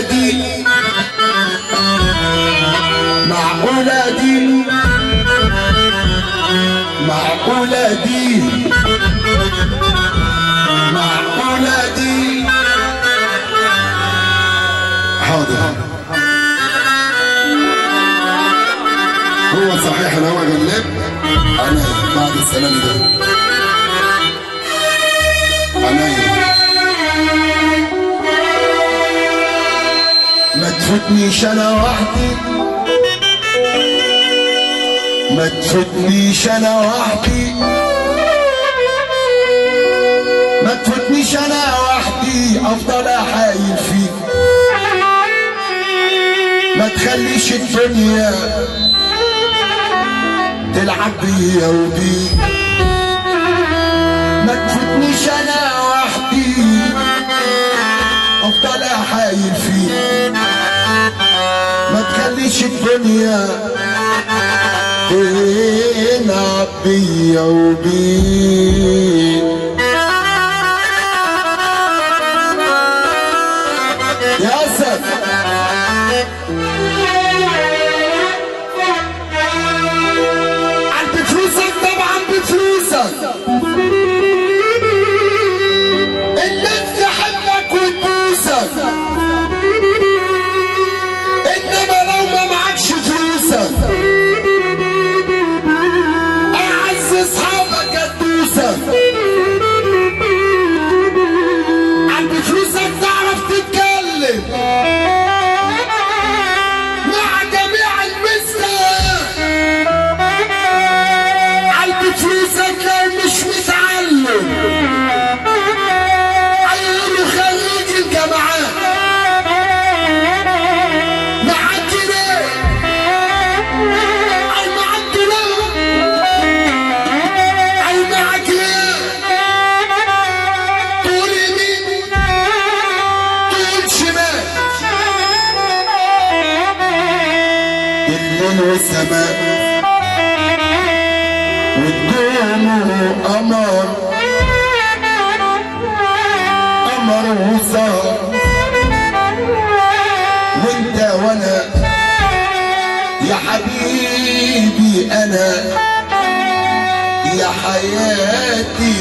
دي معقولة دي معقولة دي معقولة دي. حاضر. هو صحيح انا هو غلاب انا بعد السلام ده انا ما تفوتنيش انا وحدي ما تفوتنيش انا وحدي ما تفوتنيش انا وحدي افضل احايل فيك ما تخليش الدنيا تلعب بيا وبيك ما تفوتنيش انا وحدي افضل احايل فيك ما تخليش الدنيا تلعب بيا وبيك. يا اسد عند فلوسك طبعا بفلوسك الناس تحبك وتبوسك انما لو ما معكش فلوسك اعز اصحابك هتدوسك. عند فلوسك تعرف تتكلم مع جميع المستويات. عند فلوسك لو مش متعلم هيقولوا خريج الجامعات معاك ليه اي معاك ليه اي معاك ليه تقول يمين تقول شمال الليل والسماء والنجوم قمر قمر وسهر وانت وانا يا حبيبي انا يا حياتي